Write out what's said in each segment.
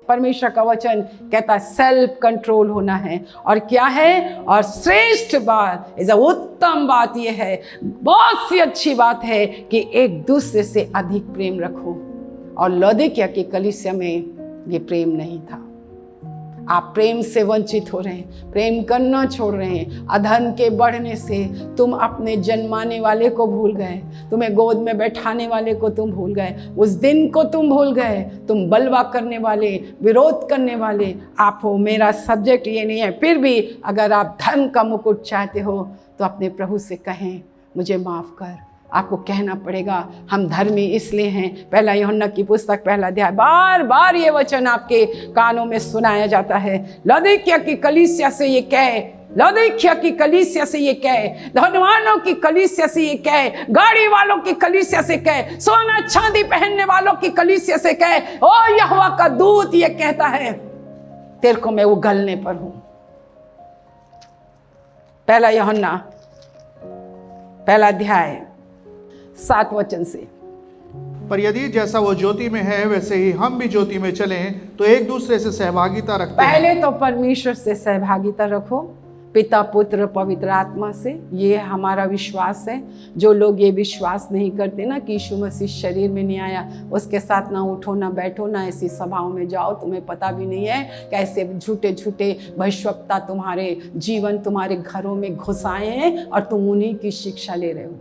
परमेश्वर का वचन कहता है सेल्फ कंट्रोल होना है। और क्या है, और श्रेष्ठ बात, उत्तम बात यह है, बहुत सी अच्छी बात है कि एक दूसरे से अधिक प्रेम रखो। और लौदीकिया की कलीसिया में ये प्रेम नहीं था। आप प्रेम से वंचित हो रहे हैं, प्रेम करना छोड़ रहे हैं। अधर्म के बढ़ने से तुम अपने जन्माने वाले को भूल गए, तुम्हें गोद में बैठाने वाले को तुम भूल गए, उस दिन को तुम भूल गए। तुम बलवा करने वाले, विरोध करने वाले आप हो। मेरा सब्जेक्ट ये नहीं है, फिर भी अगर आप धर्म का मुकुट चाहते हो तो अपने प्रभु से कहें मुझे माफ़ कर। आपको कहना पड़ेगा हम धर्मी इसलिए हैं। पहला यूहन्ना की पुस्तक 1 अध्याय, बार बार ये वचन आपके कानों में सुनाया जाता है। लौदीकिया की कलीसिया से ये कहे, लौदीकिया की कलीसिया से ये कहे, धनवानों की कलीसिया से ये कहे, गाड़ी वालों की कलीसिया से कहे, सोना चांदी पहनने वालों की कलीसिया से कहे, ओ यहोवा का दूत ये कहता है तेरे को मैं उगलने पर हूं। पहला यूहन्ना 1 अध्याय 7 वचन से। पर यदि जैसा वो ज्योति में है वैसे ही हम भी ज्योति में चलें तो एक दूसरे से सहभागिता रखते हैं। पहले तो परमेश्वर से सहभागिता रखो, पिता पुत्र पवित्र आत्मा से। ये हमारा विश्वास है। जो लोग ये विश्वास नहीं करते ना कि यीशु मसीह शरीर में नहीं आया, उसके साथ ना उठो ना बैठो ना ऐसी सभाओं में जाओ। तुम्हें पता भी नहीं है कैसे झूठे झूठे भविष्यवक्ता तुम्हारे जीवन, तुम्हारे घरों में घुस आए हैं और तुम उन्हीं की शिक्षा ले रहे हो।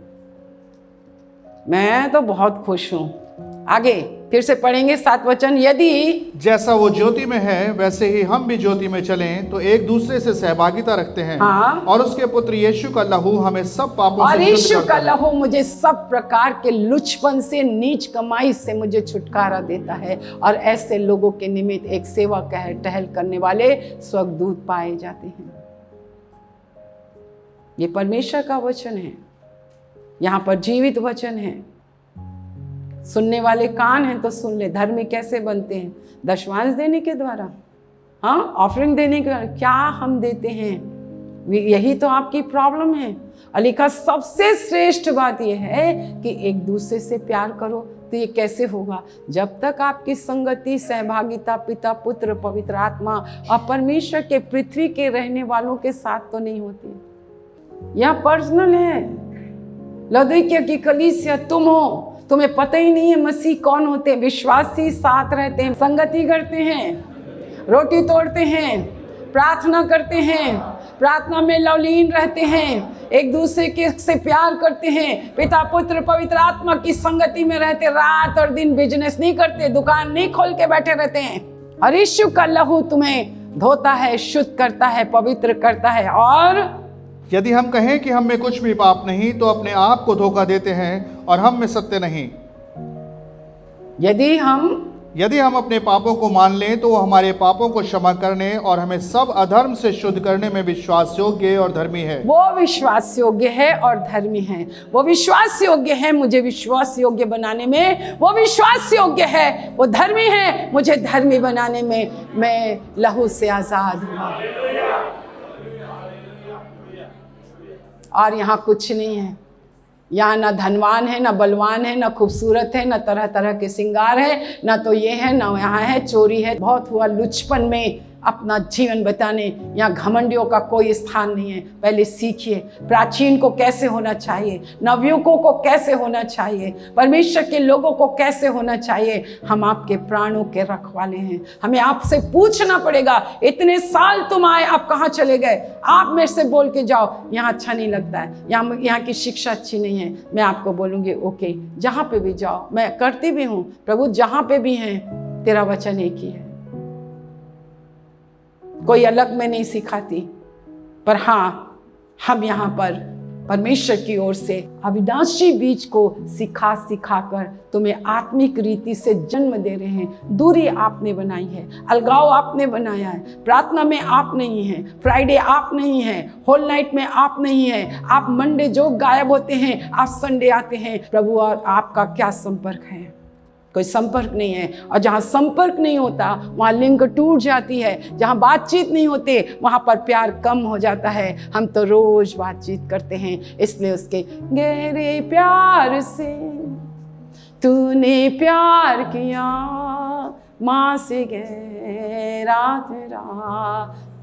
मैं तो बहुत खुश हूँ। आगे फिर से पढ़ेंगे 7 वचन। यदि जैसा वो ज्योति में है वैसे ही हम भी ज्योति में चलें तो एक दूसरे से सहभागिता रखते हैं। हाँ। और उसके पुत्र यीशु का लहू हमें सब पापों और से यीशु शुद्ध का करता है। लहू मुझे सब प्रकार के लुचपन से, नीच कमाई से मुझे छुटकारा देता है। और ऐसे लोगों के निमित्त एक सेवा टहल करने वाले स्वर्गदूत पाए जाते हैं। ये परमेश्वर का वचन है, यहाँ पर जीवित वचन है। सुनने वाले कान हैं तो सुन ले। धर्मी कैसे बनते हैं? दशमांश देने के द्वारा, हाँ, ऑफरिंग देने के द्वारा। क्या हम देते हैं? यही तो आपकी प्रॉब्लम है। और लिखा सबसे श्रेष्ठ बात यह है कि एक दूसरे से प्यार करो। तो ये कैसे होगा? जब तक आपकी संगति, सहभागिता पिता पुत्र पवित्र आत्मा और परमेश्वर के पृथ्वी के रहने वालों के साथ तो नहीं होती। यह पर्सनल है। लौदीकिया की कलीसिया तुम हो, तुम्हें पता ही नहीं है मसीह कौन होते हैं। विश्वासी साथ रहते हैं, संगति करते हैं, रोटी तोड़ते हैं, प्रार्थना करते हैं, प्रार्थना में लवलीन रहते हैं, एक दूसरे के से प्यार करते हैं, पिता पुत्र पवित्र आत्मा की संगति में रहते, रात और दिन बिजनेस नहीं करते, दुकान नहीं खोल के बैठे रहते हैं। और यीशु का लहू तुम्हें धोता है, शुद्ध करता है, पवित्र करता है। और यदि हम कहें कि हम में कुछ भी पाप नहीं तो अपने आप को धोखा देते हैं और हम में सत्य नहीं। यदि हम अपने पापों को मान लें तो वो हमारे पापों को क्षमा करने और हमें सब अधर्म से शुद्ध करने में विश्वास योग्य और धर्मी है। वो विश्वास योग्य है और धर्मी है। वो विश्वास योग्य है मुझे विश्वास योग्य बनाने में, वो विश्वास योग्य है, वो धर्मी है मुझे धर्मी बनाने में। मैं लहू से आजाद हुआ और यहाँ कुछ नहीं है। यहाँ ना धनवान है, ना बलवान है, ना खूबसूरत है, ना तरह तरह के श्रृंगार है, ना तो ये है, ना यहाँ है। चोरी है, बहुत हुआ लुचपन में अपना जीवन बताने। यहाँ घमंडियों का कोई स्थान नहीं है। पहले सीखिए प्राचीन को कैसे होना चाहिए, नवयुवकों को कैसे होना चाहिए, परमेश्वर के लोगों को कैसे होना चाहिए। हम आपके प्राणों के रखवाले हैं। हमें आपसे पूछना पड़ेगा, इतने साल तुम आए, आप कहाँ चले गए? आप मेरे से बोल के जाओ यहाँ अच्छा नहीं लगता है, यहाँ की शिक्षा अच्छी नहीं है। मैं आपको बोलूँगी ओके, जहाँ पे भी जाओ, मैं करती भी हूँ प्रभु, जहाँ पे भी हैं तेरा वचन एक ही है। कोई अलग में नहीं सिखाती, पर हाँ, हम यहाँ पर परमेश्वर की ओर से अविनाशी बीज को सिखा कर तुम्हें आत्मिक रीति से जन्म दे रहे हैं। दूरी आपने बनाई है, अलगाव आपने बनाया है, प्रार्थना में आप नहीं हैं, फ्राइडे आप नहीं हैं, होल नाइट में आप नहीं हैं, आप मंडे जो गायब होते हैं आप संडे आते हैं। प्रभु और आपका क्या संपर्क है? कोई संपर्क नहीं है। और जहाँ संपर्क नहीं होता वहाँ लिंक टूट जाती है। जहाँ बातचीत नहीं होते वहाँ पर प्यार कम हो जाता है। हम तो रोज बातचीत करते हैं, इसलिए उसके गहरे प्यार से तूने प्यार किया माँ से गहरा तेरा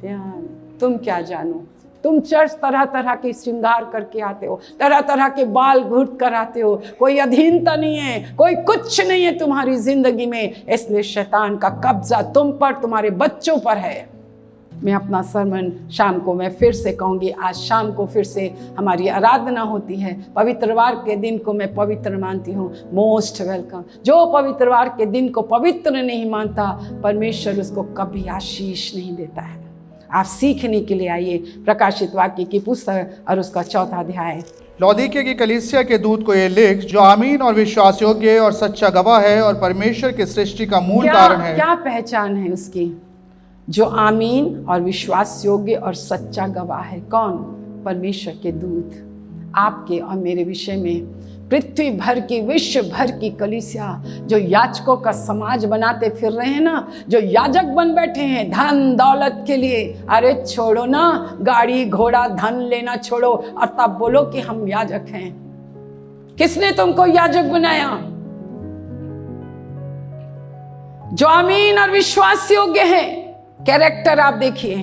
प्यार। तुम क्या जानो, तुम चर्च तरह तरह के श्रृंगार करके आते हो, तरह तरह के बाल घुट कर आते हो, कोई अधीनता नहीं है, कोई कुछ नहीं है तुम्हारी जिंदगी में, इसलिए शैतान का कब्जा तुम पर, तुम्हारे बच्चों पर है। मैं अपना सरमन शाम को मैं फिर से कहूँगी, आज शाम को फिर से हमारी आराधना होती है। पवित्रवार के दिन को मैं पवित्र मानती हूँ, मोस्ट वेलकम। जो पवित्रवार के दिन को पवित्र नहीं मानता, परमेश्वर उसको कभी आशीष नहीं देता है। आप सीखने के लिए आइए प्रकाशित वाक्य की पुस्तक और उसका 4वां अध्याय। लौदीकिया की कलीसिया के दूत को ये लिख, जो आमीन और विश्वास योग्य और सच्चा गवाह है और परमेश्वर की सृष्टि का मूल कारण है। क्या पहचान है उसकी? जो आमीन और विश्वास योग्य और सच्चा गवाह है। कौन? परमेश्वर के दूत आपके और मेरे विषय में। पृथ्वी भर की, विश्व भर की कलीसिया जो याजकों का समाज बनाते फिर रहे हैं ना, जो याजक बन बैठे हैं धन दौलत के लिए। अरे छोड़ो ना, गाड़ी घोड़ा धन लेना छोड़ो और तब बोलो कि हम याजक हैं। किसने तुमको याजक बनाया? जो आमीन और विश्वास योग्य है। कैरेक्टर आप देखिए,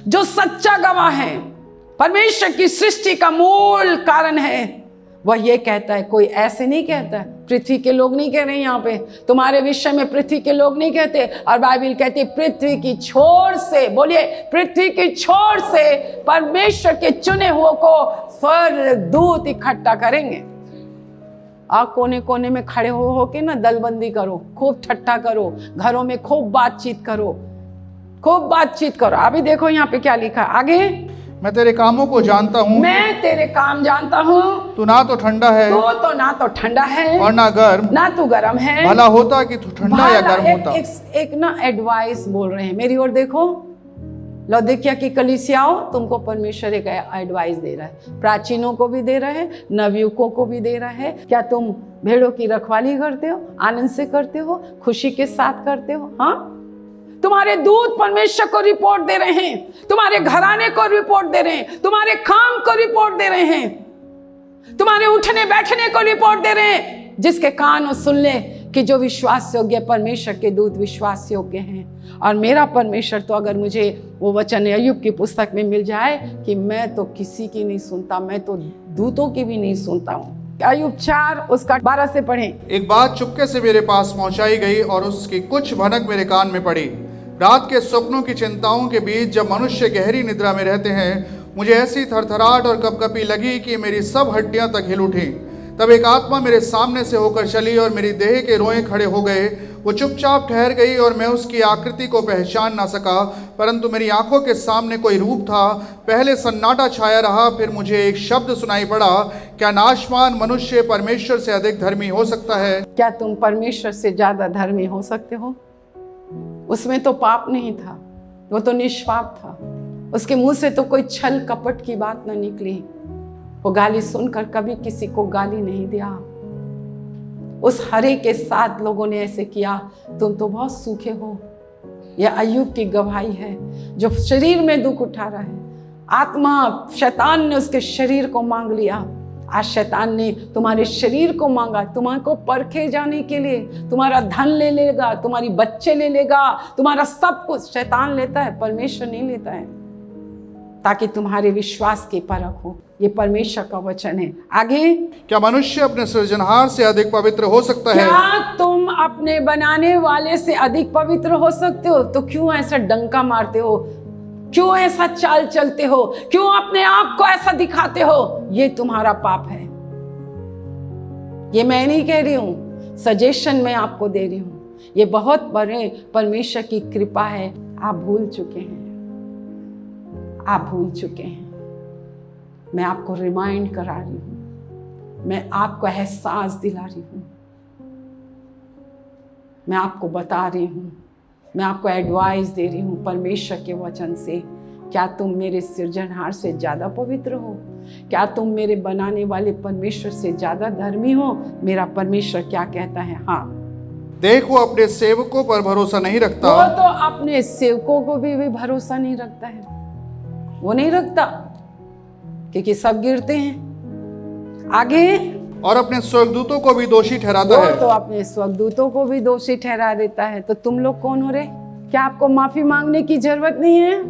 जो सच्चा गवाह है, परमेश्वर की सृष्टि का मूल कारण है, वह ये कहता है। कोई ऐसे नहीं कहता है, पृथ्वी के लोग नहीं कह रहे यहाँ पे, तुम्हारे विषय में पृथ्वी के लोग नहीं कहते। और बाइबल कहती है पृथ्वी की छोर से, बोलिए पृथ्वी की छोर से परमेश्वर के चुने हुए को स्वर्गदूत इकट्ठा करेंगे। आप कोने कोने में खड़े हो के ना दलबंदी करो, खूब ठट्ठा करो, घरों में खूब बातचीत करो, खूब बातचीत करो। अभी देखो यहाँ पे क्या लिखा आगे, मैं तेरे कामों को जानता हूँ, मैं तेरे काम जानता हूँ, तू ना तो ठंडा है, तो ना तो ठंडा है और ना गर्म, ना तू गर्म है। भला होता कि तू ठंडा या गर्म होता। एक ना एडवाइस बोल रहे हैं, मेरी ओर देखो। लौदीकिया की कलीसियाओं, तुमको परमेश्वर एक एडवाइस दे रहा है, प्राचीनों को भी दे रहा है, नवयुवकों को भी दे रहा है। क्या तुम भेड़ों की रखवाली करते हो? आनंद से करते हो? खुशी के साथ करते हो? हाँ, तुम्हारे दूत परमेश्वर को रिपोर्ट दे रहे हैं, तुम्हारे घराने को रिपोर्ट दे रहे हैं, तुम्हारे काम को रिपोर्ट दे रहे हैं, तुम्हारे उठने बैठने को रिपोर्ट दे रहे हैं। जिसके कान वो सुन ले कि जो विश्वास योग्य, परमेश्वर के दूत विश्वास योग्य हैं। और मेरा परमेश्वर तो, अगर मुझे वो वचन अय्यूब की पुस्तक में मिल जाए कि मैं तो किसी की नहीं सुनता, मैं तो दूतों की भी नहीं सुनता हूँ। अय्यूब 4 उसका 12 से पढ़ें। एक बात चुपके से मेरे पास पहुंचाई गई और उसकी कुछ भनक मेरे कान में पड़ी। रात के स्वप्नों की चिंताओं के बीच जब मनुष्य गहरी निद्रा में रहते हैं, मुझे ऐसी थरथराहट और कपकपी लगी कि मेरी सब हड्डियां तक हिल उठी। तब एक आत्मा मेरे सामने से होकर चली और मेरी देह के रोए खड़े हो गए। वो चुपचाप ठहर गई और मैं उसकी आकृति को पहचान ना सका, परंतु मेरी आंखों के सामने कोई रूप था। पहले सन्नाटा छाया रहा, फिर मुझे एक शब्द सुनाई पड़ा, क्या नाशवान मनुष्य परमेश्वर से अधिक धर्मी हो सकता है? क्या तुम परमेश्वर से ज्यादा धर्मी हो सकते हो? उसमें तो पाप नहीं था, वो तो निष्पाप था, उसके मुंह से तो कोई छल कपट की बात न निकली। वो गाली सुनकर कभी किसी को गाली नहीं दिया। उस हरे के साथ लोगों ने ऐसे किया, तुम तो बहुत सूखे हो। यह अय्यूब की गवाही है, जो शरीर में दुख उठा रहा है। आत्मा, शैतान ने उसके शरीर को मांग लिया। आज शैतान ने तुम्हारे शरीर को मांगा, तुम्हारे परखे जाने के लिए। तुम्हारा धन ले लेगा, तुम्हारी बच्चे ले लेगा, तुम्हारा सब कुछ शैतान लेता है, परमेश्वर नहीं लेता है, ताकि तुम्हारे विश्वास की परख हो। ये परमेश्वर का वचन है। आगे, क्या मनुष्य अपने सृजनहार से अधिक पवित्र हो सकता है? क्या तुम अपने बनाने वाले से अधिक पवित्र हो सकते हो? तो क्यों ऐसा डंका मारते हो? क्यों ऐसा चाल चलते हो? क्यों अपने आप को ऐसा दिखाते हो? ये तुम्हारा पाप है। ये मैं नहीं कह रही हूं, सजेशन मैं आपको दे रही हूं। ये बहुत बड़े परमेश्वर की कृपा है। आप भूल चुके हैं, आप भूल चुके हैं। मैं आपको रिमाइंड करा रही हूं, मैं आपको एहसास दिला रही हूं, मैं आपको बता रही हूं, मैं आपको एडवाइस दे रही हूँ परमेश्वर के वचन से। क्या तुम मेरे सृजनहार से ज़्यादा पवित्र हो? क्या तुम मेरे बनाने वाले परमेश्वर से ज़्यादा धर्मी हो? मेरा परमेश्वर क्या कहता है? हाँ, देख, वो अपने सेवकों पर भरोसा नहीं रखता। वो तो अपने सेवकों को भी भरोसा नहीं रखता है। वो नहीं रखता, क्योंकि सब गिरते हैं। आगे, और अपने स्वर्गदूतों को भी दोषी ठहराता वो है। तो अपने स्वर्गदूतों को भी दोषी ठहरा देता है। तो तुम लोग कौन हो रहे? क्या आपको माफी मांगने की जरूरत नहीं है?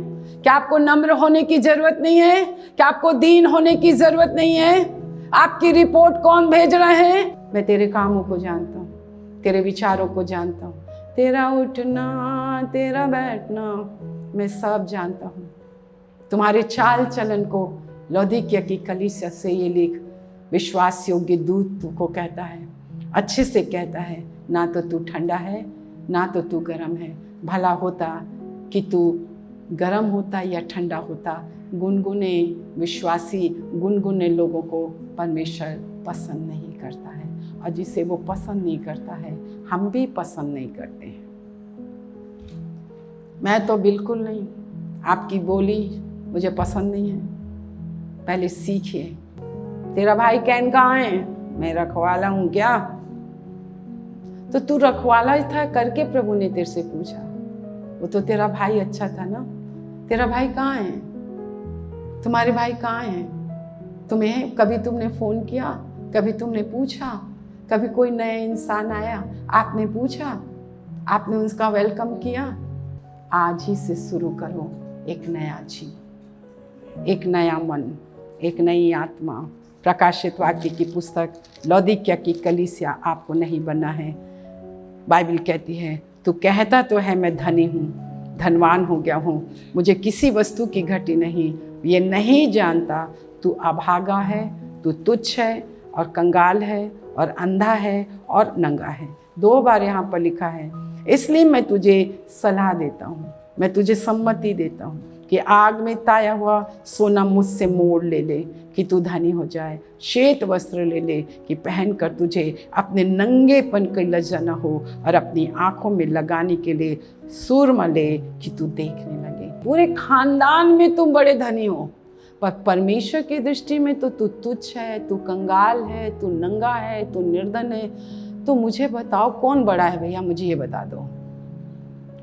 क्या आपको नम्र होने की जरूरत नहीं है? क्या आपको दीन होने की जरूरत नहीं है? आपकी रिपोर्ट कौन भेज रहे हैं? मैं तेरे कामों को जानता हूँ, तेरे विचारों को जानता हूँ, तेरा उठना, तेरा बैठना मैं सब जानता हूँ। तुम्हारे चाल चलन को लौदीकिया की कलीसिया से ये लिख, विश्वास योग्य दूत को कहता है, अच्छे से कहता है, ना तो तू ठंडा है ना तो तू गर्म है। भला होता कि तू गर्म होता या ठंडा होता। गुनगुने विश्वासी, गुनगुने लोगों को परमेश्वर पसंद नहीं करता है, और जिसे वो पसंद नहीं करता है हम भी पसंद नहीं करते हैं। मैं तो बिल्कुल नहीं, आपकी बोली मुझे पसंद नहीं है। पहले सीखिए। तेरा भाई कैन कहाँ है? मैं रखवाला हूँ क्या? तो तू रखवाला था करके प्रभु ने तेरे से पूछा। वो तो तेरा भाई अच्छा था ना। तेरा भाई कहाँ है? तुम्हारे भाई कहाँ हैं? तुम्हें कभी तुमने फोन किया? कभी तुमने पूछा? कभी कोई नया इंसान आया, आपने पूछा? आपने उसका वेलकम किया? आज ही से शुरू करो एक नया जीवन, एक नया मन, एक नई आत्मा। प्रकाशित वाक्य की पुस्तक लौदीकिया की कलीसिया आपको नहीं बनना है। बाइबल कहती है, तू कहता तो है मैं धनी हूँ, धनवान हो गया हूँ, मुझे किसी वस्तु की घटी नहीं। ये नहीं जानता तू अभागा है, तू तुच्छ है और कंगाल है और अंधा है और नंगा है। 2 बार यहाँ पर लिखा है। इसलिए मैं तुझे सलाह देता हूँ, मैं तुझे सम्मति देता हूँ कि आग में ताया हुआ सोना मुझसे मोड़ ले ले कि तू धनी हो जाए। श्वेत वस्त्र ले ले कि पहनकर तुझे अपने नंगेपन की लज्जा न हो, और अपनी आंखों में लगाने के लिए सुरमा ले कि तू देखने लगे। पूरे खानदान में तुम बड़े धनी हो, पर परमेश्वर की दृष्टि में तो तू तुच्छ है, तू कंगाल है, तू नंगा है, तू निर्धन है। तो मुझे बताओ कौन बड़ा है भैया? मुझे ये बता दो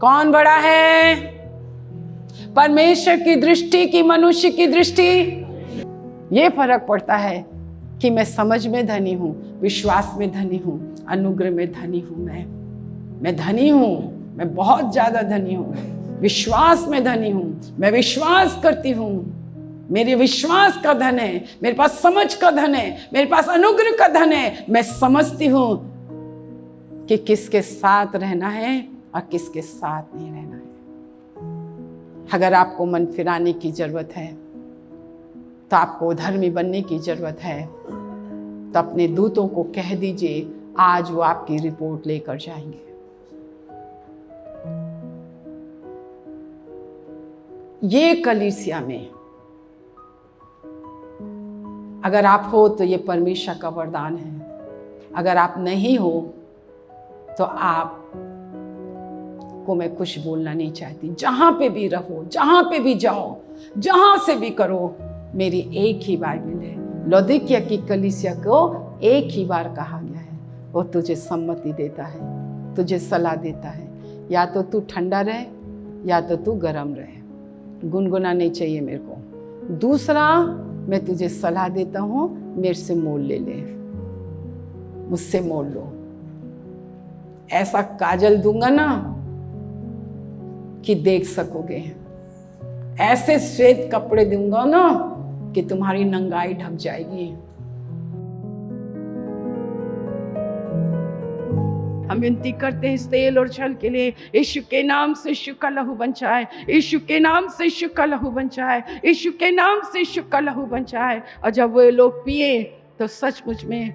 कौन बड़ा है? परमेश्वर की दृष्टि की मनुष्य की दृष्टि? ये फर्क पड़ता है कि मैं समझ में धनी हूँ, विश्वास में धनी हूँ, अनुग्रह में धनी हूँ। मैं धनी हूँ, मैं बहुत ज्यादा धनी हूँ। विश्वास में धनी हूँ, मैं विश्वास करती हूँ, मेरे विश्वास का धन है, मेरे पास समझ का धन है, मेरे पास अनुग्रह का धन है। मैं समझती हूँ कि किसके साथ रहना है और किसके साथ नहीं रहना है। अगर आपको मन फिराने की जरूरत है, तो आपको धर्मी बनने की जरूरत है, तो अपने दूतों को कह दीजिए, आज वो आपकी रिपोर्ट लेकर जाएंगे। ये कलीसिया में अगर आप हो तो ये परमेश्वर का वरदान है। अगर आप नहीं हो तो आप को मैं कुछ बोलना नहीं चाहती। जहां पे भी रहो, जहां पे भी जाओ, जहां से भी करो, मेरी एक ही बाइबल है। लौदीकिया की कलीसिया को एक ही बार कहा गया है, वो तुझे सम्मति देता है, तुझे सलाह देता है, या तो तू ठंडा रहे या तो तू गर्म रहे। गुनगुना नहीं चाहिए मेरे को। दूसरा, मैं तुझे सलाह देता हूँ, मेरे से मोल ले ले, मुझसे मोल लो। ऐसा काजल दूंगा ना कि देख सकोगे, ऐसे श्वेत कपड़े दूंगा ना कि तुम्हारी नंगाई ढक जाएगी। हम विनती करते हैं इस तेल और छल के लिए, यीशु के नाम से यीशु का लहू बन जाए, यीशु के नाम से यीशु का लहू बन जाए, यीशु के नाम से यीशु का लहू बन जाए। और जब वो लोग पिए तो सचमुच में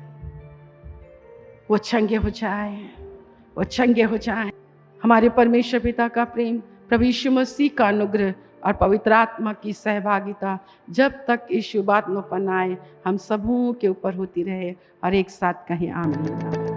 वो चंगे हो जाए, वो चंगे हो जाए। हमारे परमेश्वर पिता का प्रेम, प्रभु यीशु मसीह का अनुग्रह और पवित्र आत्मा की सहभागिता जब तक यीशु बात न पनाए हम सबों के ऊपर होती रहे। और एक साथ कहें आमीन।